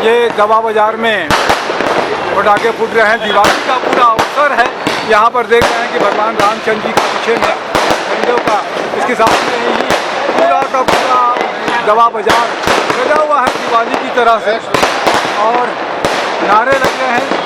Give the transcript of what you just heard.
ये गवा बाजार में पटाखे फूट रहे हैं। दिवाली का पूरा अवसर है। यहाँ पर देख रहे हैं कि भगवान रामचंद्र जी का पीछे में झंडों का, इसके सामने ही पूरा का पूरा गवा बाजार सजा हुआ है दिवाली की तरह से, और नारे लग रहे हैं।